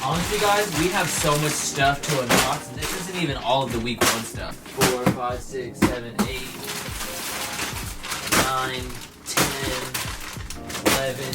Honestly, guys, we have so much stuff to unbox. This isn't even all of the week 1 stuff. 4, 5, 6, 7, 8, 9, 10, 11,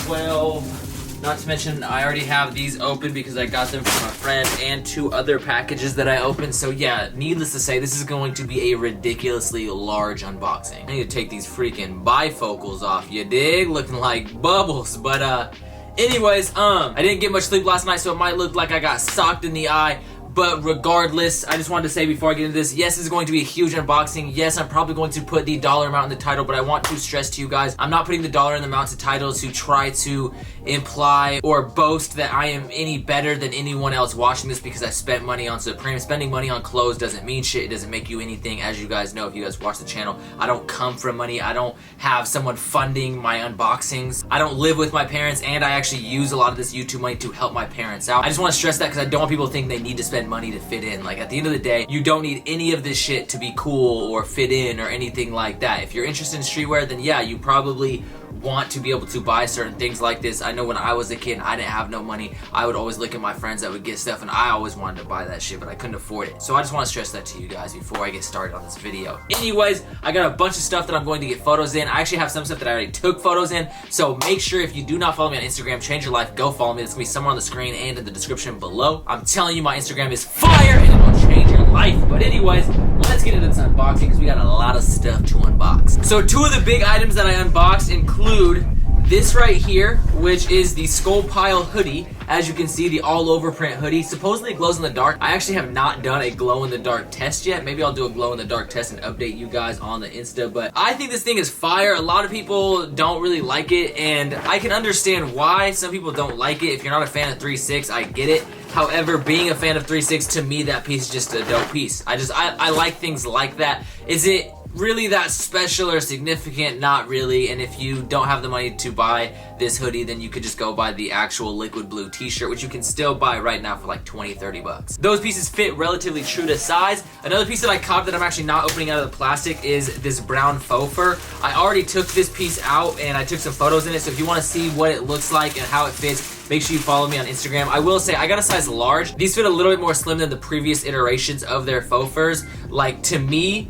12. Not to mention, I already have these open because I got them from a friend and 2 other packages that I opened. So yeah, needless to say, this is going to be a ridiculously large unboxing. I need to take these freaking bifocals off, you dig? Looking like bubbles. But anyways, I didn't get much sleep last night, so it might look like I got socked in the eye. But regardless, I just wanted to say before I get into this, yes, it's going to be a huge unboxing. Yes, I'm probably going to put the dollar amount in the title, but I want to stress to you guys, I'm not putting the dollar in the amount to titles to try to imply or boast that I am any better than anyone else watching this because I spent money on Supreme. Spending money on clothes doesn't mean shit. It doesn't make you anything. As you guys know, if you guys watch the channel, I don't come from money. I don't have someone funding my unboxings. I don't live with my parents, and I actually use a lot of this YouTube money to help my parents out. I just want to stress that because I don't want people to think they need to spend money to fit in. Like, at the end of the day, you don't need any of this shit to be cool or fit in or anything like that. If you're interested in streetwear, then yeah, you probably want to be able to buy certain things like this. I know when I was a kid and I didn't have no money, I would always look at my friends that would get stuff and I always wanted to buy that shit, but I couldn't afford it. So I just want to stress that to you guys before I get started on this video. Anyways, I got a bunch of stuff that I'm going to get photos in. I actually have some stuff that I already took photos in, so make sure if you do not follow me on Instagram, change your life, go follow me. It's gonna be somewhere on the screen and in the description below. I'm telling you, my Instagram is fire and it will change your life. But anyways, let's get into this unboxing because we got a lot of stuff to unbox. So 2 of the big items that I unboxed include this right here, which is the Skull Pile hoodie. As you can see, the all over print hoodie. Supposedly it glows in the dark. I actually have not done a glow in the dark test yet. Maybe I'll do a glow in the dark test and update you guys on the Insta, but I think this thing is fire. A lot of people don't really like it, and I can understand why some people don't like it. If you're not a fan of 3/6, I get it. However, being a fan of 3/6, to me, that piece is just a dope piece. I like things like that. Is it really that special or significant? Not really. And if you don't have the money to buy this hoodie, then you could just go buy the actual liquid blue t-shirt, which you can still buy right now for like 20-30 bucks. Those pieces fit relatively true to size. Another piece that I caught that I'm actually not opening out of the plastic is this brown faux fur. I already took this piece out and I took some photos in it, so if you want to see what it looks like and how it fits, make sure you follow me on Instagram. I will say I got a size large. These fit a little bit more slim than the previous iterations of their faux furs. Like, to me,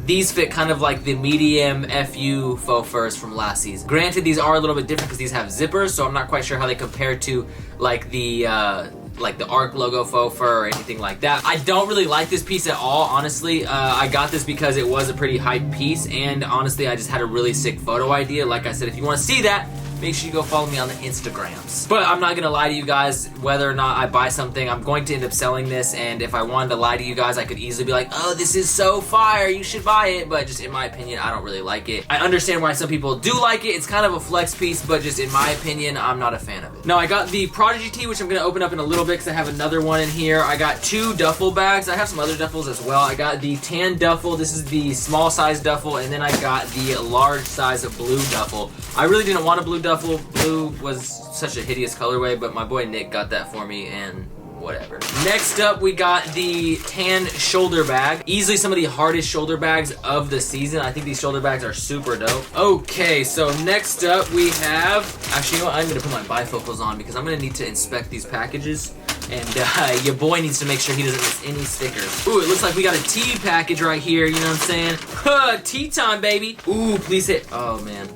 these fit kind of like the medium FU faux furs from last season. Granted, these are a little bit different because these have zippers, so I'm not quite sure how they compare to like the ARC logo faux fur or anything like that. I don't really like this piece at all, honestly. I got this because it was a pretty hype piece, and honestly, I just had a really sick photo idea. Like I said, if you want to see that, make sure you go follow me on the Instagrams. But I'm not gonna lie to you guys, whether or not I buy something, I'm going to end up selling this, and if I wanted to lie to you guys, I could easily be like, oh, this is so fire, you should buy it, but just in my opinion, I don't really like it. I understand why some people do like it. It's kind of a flex piece, but just in my opinion, I'm not a fan of it. Now, I got the Prodigy Tee, which I'm gonna open up in a little bit because I have another one in here. I got 2 duffel bags. I have some other duffels as well. I got the tan duffel. This is the small size duffel, and then I got the large size of blue duffel. I really didn't want a blue duffel. Blue was such a hideous colorway, but my boy Nick got that for me, and whatever. Next up, we got the tan shoulder bag. Easily some of the hardest shoulder bags of the season. I think these shoulder bags are super dope. Okay, so next up we have, actually, you know what? I'm gonna put my bifocals on because I'm gonna need to inspect these packages. And your boy needs to make sure he doesn't miss any stickers. Ooh, it looks like we got a tea package right here, you know what I'm saying? Tea time, baby. Ooh, please hit. Oh, man.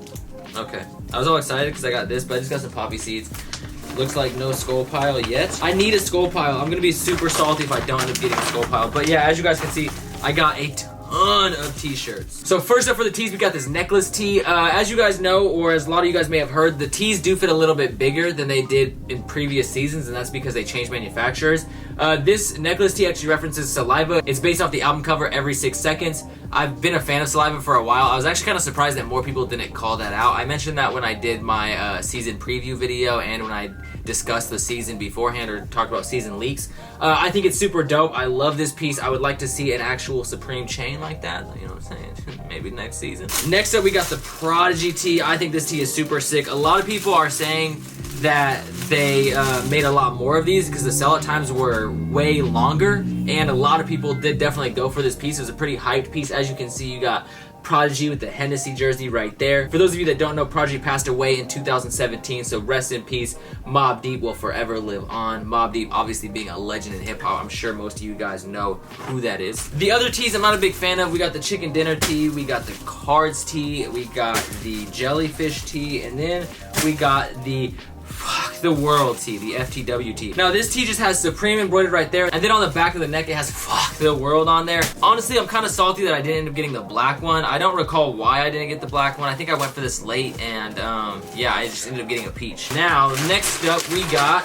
Okay. I was all excited because I got this, but I just got some poppy seeds. Looks like no skull pile yet. I need a skull pile. I'm gonna be super salty if I don't end up getting a skull pile. But yeah, as you guys can see, I got a ton of t-shirts. So first up for the tees, we got this necklace tee. As you guys know, or as a lot of you guys may have heard, the tees do fit a little bit bigger than they did in previous seasons, and that's because they changed manufacturers. This necklace tee actually references Saliva. It's based off the album cover Every 6 Seconds. I've been a fan of Saliva for a while. I was actually kind of surprised that more people didn't call that out. I mentioned that when I did my season preview video and when I discussed the season beforehand or talked about season leaks. I think it's super dope. I love this piece. I would like to see an actual Supreme chain like that. You know what I'm saying? Maybe next season. Next up, we got the Prodigy Tee. I think this tee is super sick. A lot of people are saying that they made a lot more of these because the sell-out times were way longer, and a lot of people did definitely go for this piece. It was a pretty hyped piece. As you can see, you got Prodigy with the Hennessy jersey right there. For those of you that don't know, Prodigy passed away in 2017, so rest in peace. Mobb Deep will forever live on. Mobb Deep obviously being a legend in hip hop. I'm sure most of you guys know who that is. The other tees I'm not a big fan of. We got the chicken dinner tee, we got the cards tee, we got the jellyfish tee, and then we got the fuck the world tee, the FTW tee. Now this tee just has Supreme embroidered right there, and then on the back of the neck it has fuck the world on there. Honestly, I'm kind of salty that I didn't end up getting the black one. I don't recall why I didn't get the black one. I think I went for this late, and yeah, I just ended up getting a peach. Now, next up we got,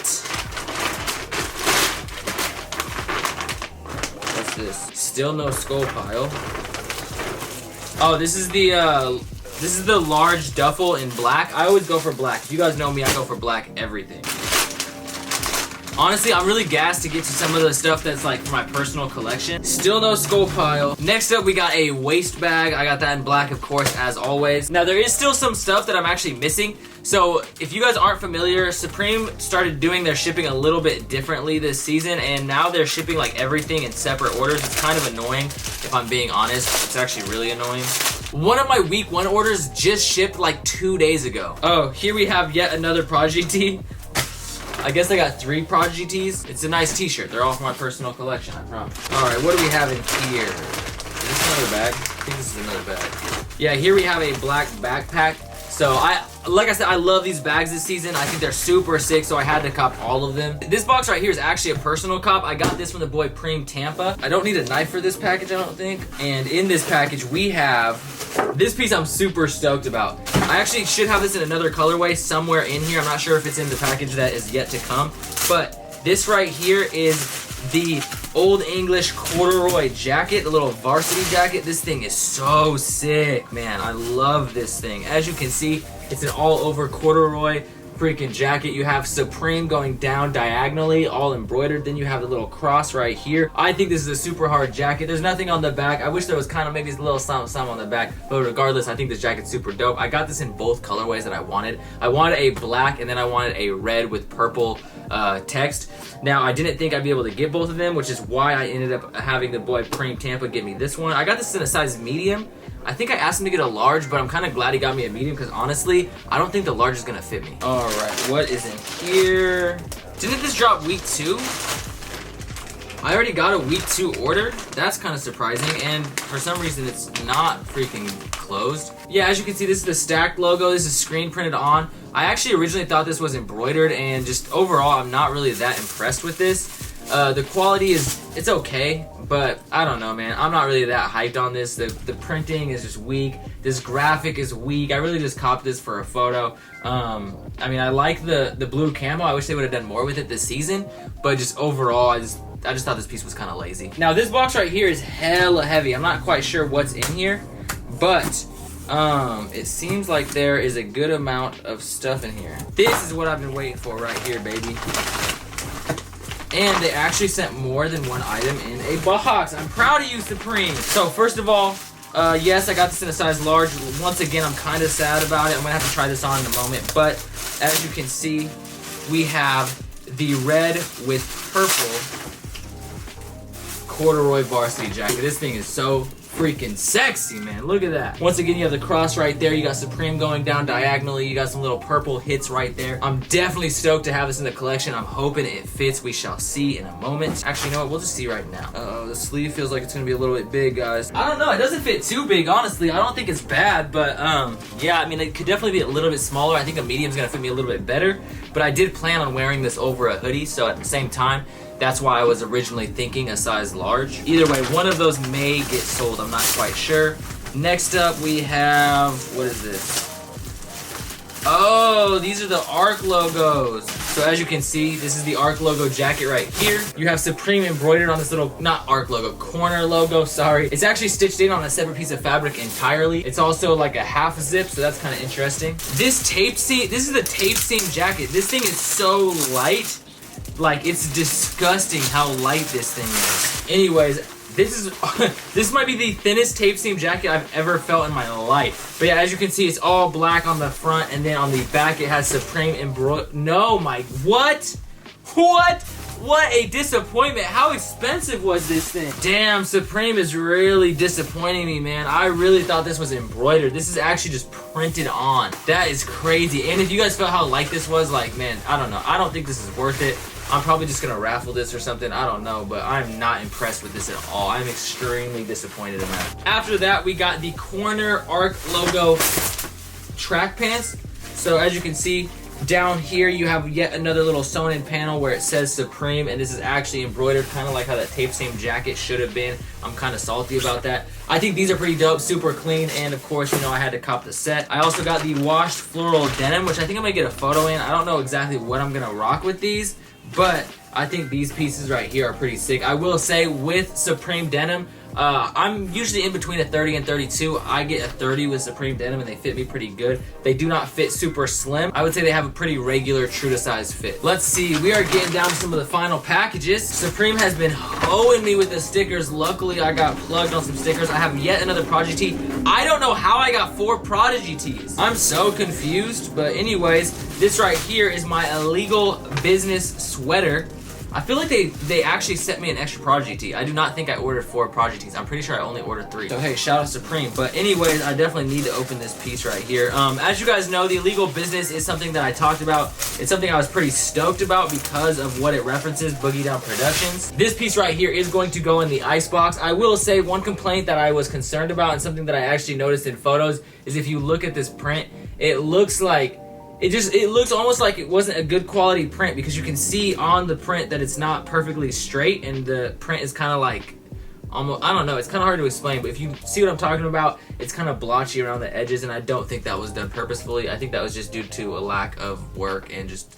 what's this? Still no skull pile. Oh, this is the large duffel in black. I always go for black. If you guys know me, I go for black everything. Honestly, I'm really gassed to get to some of the stuff that's like for my personal collection. Still no skull pile. Next up, we got a waist bag. I got that in black, of course, as always. Now, there is still some stuff that I'm actually missing. So, if you guys aren't familiar, Supreme started doing their shipping a little bit differently this season, and now they're shipping like everything in separate orders. It's kind of annoying, if I'm being honest. It's actually really annoying. One of my week 1 orders just shipped like 2 days ago. Oh, here we have yet another Prodigy Tee. I guess I got 3 Prodigy Tees. It's a nice t-shirt. They're all for my personal collection, I promise. All right, what do we have in here? Is this another bag? I think this is another bag. Yeah, here we have a black backpack. So like I said, I love these bags this season. I think they're super sick, so I had to cop all of them. This box right here is actually a personal cop. I got this from the boy Preem Tampa. I don't need a knife for this package, I don't think. And in this package, we have this piece I'm super stoked about. I actually should have this in another colorway somewhere in here. I'm not sure if it's in the package that is yet to come. But this right here is the Old English corduroy jacket, the little varsity jacket. This thing is so sick, man. I love this thing. As you can see, it's an all over corduroy freaking jacket. You have Supreme going down diagonally, all embroidered. Then you have the little cross right here. I think this is a super hard jacket. There's nothing on the back. I wish there was kind of maybe a little something on the back, but regardless, I think this jacket's super dope. I got this in both colorways that I wanted. I wanted a black, and then I wanted a red with purple text. Now, I didn't think I'd be able to get both of them, which is why I ended up having the boy Preem Tampa get me this one. I got this in a size medium. I think I asked him to get a large, but I'm kind of glad he got me a medium because honestly, I don't think the large is gonna fit me. All right, what is in here? Didn't this drop week 2? I already got a week 2 order. That's kind of surprising, and for some reason, it's not freaking closed. Yeah, as you can see, this is the stacked logo. This is screen printed on. I actually originally thought this was embroidered, and just overall, I'm not really that impressed with this. The quality it's okay, but I don't know, man. I'm not really that hyped on this. The printing is just weak. This graphic is weak. I really just copped this for a photo. I mean, I like the blue camo. I wish they would have done more with it this season, but just overall, I just thought this piece was kind of lazy. Now, this box right here is hella heavy. I'm not quite sure what's in here, but it seems like there is a good amount of stuff in here. This is what I've been waiting for right here, baby. And they actually sent more than one item in a box. I'm proud of you, Supreme. So first of all, yes, I got this in a size large. Once again, I'm kind of sad about it. I'm gonna have to try this on in a moment. But as you can see, we have the red with purple corduroy varsity jacket. This thing is so freaking sexy, man. Look at that. Once again, you have the cross right there. You got Supreme going down diagonally. You got some little purple hits right there. I'm definitely stoked to have this in the collection. I'm hoping it fits. We shall see in a moment. Actually, you know what? We'll just see right now. The sleeve feels like it's gonna be a little bit big, guys. I don't know. It doesn't fit too big, honestly. I don't think it's bad, but yeah, I mean, it could definitely be a little bit smaller. I think a medium's gonna fit me a little bit better, but I did plan on wearing this over a hoodie, so at the same time, that's why I was originally thinking a size large. Either way, one of those may get sold. I'm not quite sure. Next up, we have, what is this? Oh, these are the ARC logos. So as you can see, this is the ARC logo jacket right here. You have Supreme embroidered on this little, not ARC logo, corner logo, sorry. It's actually stitched in on a separate piece of fabric entirely. It's also like a half zip, so that's kind of interesting. This tape seam, this is the tape seam jacket. This thing is so light. Like, it's disgusting how light this thing is. Anyways, this might be the thinnest tape seam jacket I've ever felt in my life. But yeah, as you can see, it's all black on the front, and then on the back it has Supreme embroidered. No, what? What? What a disappointment. How expensive was this thing? Damn, Supreme is really disappointing me, man. I really thought this was embroidered. This is actually just printed on. That is crazy. And if you guys felt how light this was, like, man, I don't know. I don't think this is worth it. I'm probably just gonna raffle this or something, I don't know, but I'm not impressed with this at all. I'm extremely disappointed in that. After that, we got the corner arc logo track pants. So as you can see, down here you have yet another little sewn in panel where it says Supreme, and this is actually embroidered, kind of like how that tape seam jacket should have been. I'm kind of salty about that. I think these are pretty dope, super clean, and of course, you know, I had to cop the set. I also got the washed floral denim, which I think I'm gonna get a photo in. I don't know exactly what I'm gonna rock with these, but I think these pieces right here are pretty sick. I will say with Supreme denim, I'm usually in between a 30 and 32. I get a 30 with Supreme denim and they fit me pretty good. They do not fit super slim. I would say they have a pretty regular, true to size fit. Let's see, we are getting down to some of the final packages. Supreme has been hoeing me with the stickers. Luckily, I got plugged on some stickers. I have yet another Prodigy Tee. I don't know how I got 4 Prodigy Tees. I'm so confused, but anyways, this right here is my illegal business sweater. I feel like they actually sent me an extra Prodigy Tee. I do not think I ordered 4 Prodigy Tees. I'm pretty sure I only ordered 3. So hey, shout out Supreme. But anyways, I definitely need to open this piece right here. As you guys know, the illegal business is something that I talked about. It's something I was pretty stoked about because of what it references, Boogie Down Productions. This piece right here is going to go in the icebox. I will say one complaint that I was concerned about and something that I actually noticed in photos is if you look at this print, it looks like it looks almost like it wasn't a good quality print, because you can see on the print that it's not perfectly straight, and the print is kind of like almost, I don't know, it's kind of hard to explain, but if you see what I'm talking about, it's kind of blotchy around the edges, and I don't think that was done purposefully. I think that was just due to a lack of work and just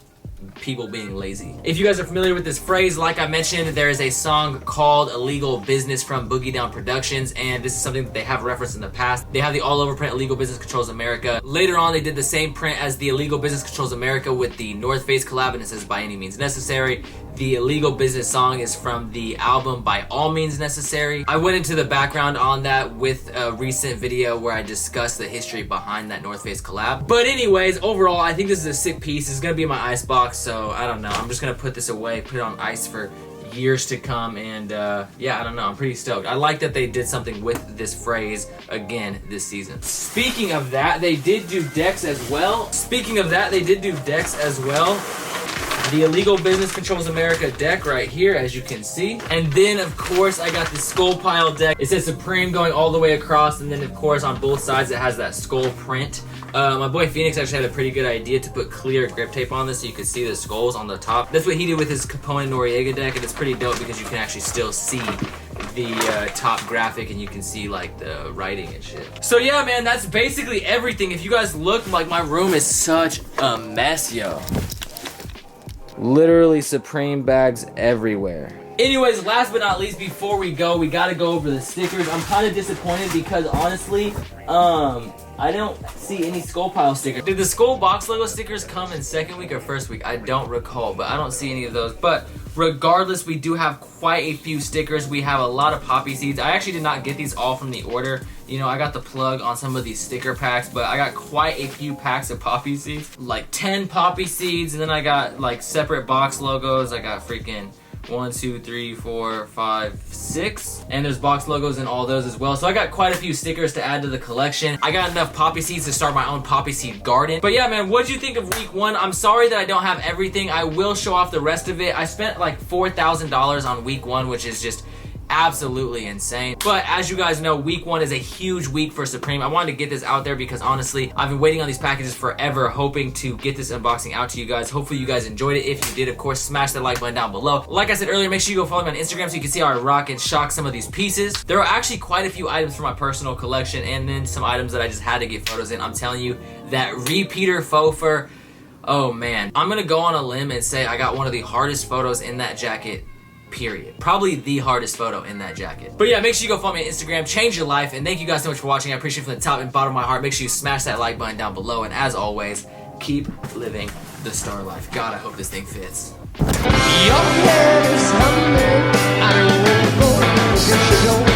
people being lazy. If you guys are familiar with this phrase, like I mentioned, there is a song called Illegal Business from Boogie Down Productions, and this is something that they have referenced in the past. They have the all over print Illegal Business Controls America. Later on, they did the same print as the Illegal Business Controls America with the North Face collab, and it says By Any Means Necessary. The Illegal Business song is from the album By All Means Necessary. I went into the background on that with a recent video where I discussed the history behind that North Face collab. But anyways, overall, I think this is a sick piece. It's gonna be in my icebox, so I don't know. I'm just gonna put this away, put it on ice for years to come, and yeah, I don't know. I'm pretty stoked. I like that they did something with this phrase again this season. Speaking of that, they did do decks as well. The Illegal Business Controls America deck right here, as you can see. And then, of course, I got the skull pile deck. It says Supreme going all the way across, and then, of course, on both sides it has that skull print. My boy Phoenix actually had a pretty good idea to put clear grip tape on this so you could see the skulls on the top. That's what he did with his Capone Noriega deck, and it's pretty dope because you can actually still see the top graphic, and you can see like the writing and shit. So yeah, man, that's basically everything. If you guys look, like, my room is such a mess, yo. Literally Supreme bags everywhere. Anyways, last but not least, before we go, we gotta go over the stickers. I'm kind of disappointed because honestly, I don't see any skull pile stickers. Did the skull box logo stickers come in second week or first week? I don't recall, but I don't see any of those. But regardless, we do have quite a few stickers. We have a lot of poppy seeds. I actually did not get these all from the order. You know, I got the plug on some of these sticker packs, but I got quite a few packs of poppy seeds. Like 10 poppy seeds, and then I got like separate box logos. I got freaking 1, 2, 3, 4, 5, 6, and there's box logos in all those as well. So I got quite a few stickers to add to the collection. I got enough poppy seeds to start my own poppy seed garden. But yeah, man, what'd you think of week 1? I'm sorry that I don't have everything. I will show off the rest of it. I spent like $4,000 on week 1, which is just absolutely insane. But as you guys know, week 1 is a huge week for Supreme. I wanted to get this out there because honestly, I've been waiting on these packages forever, hoping to get this unboxing out to you guys. Hopefully you guys enjoyed it. If you did, of course, smash that like button down below. Like I said earlier, make sure you go follow me on Instagram so you can see how I rock and shock some of these pieces. There are actually quite a few items from my personal collection, and then some items that I just had to get photos in. I'm telling you, that repeater faux fur, oh man. I'm gonna go on a limb and say I got one of the hardest photos in that jacket, period. Probably the hardest photo in that jacket. But yeah, make sure you go follow me on Instagram, change your life, and thank you guys so much for watching. I appreciate it from the top and bottom of my heart. Make sure you smash that like button down below, and as always, keep living the star life. God, I hope this thing fits. Your head is humming, I won't go,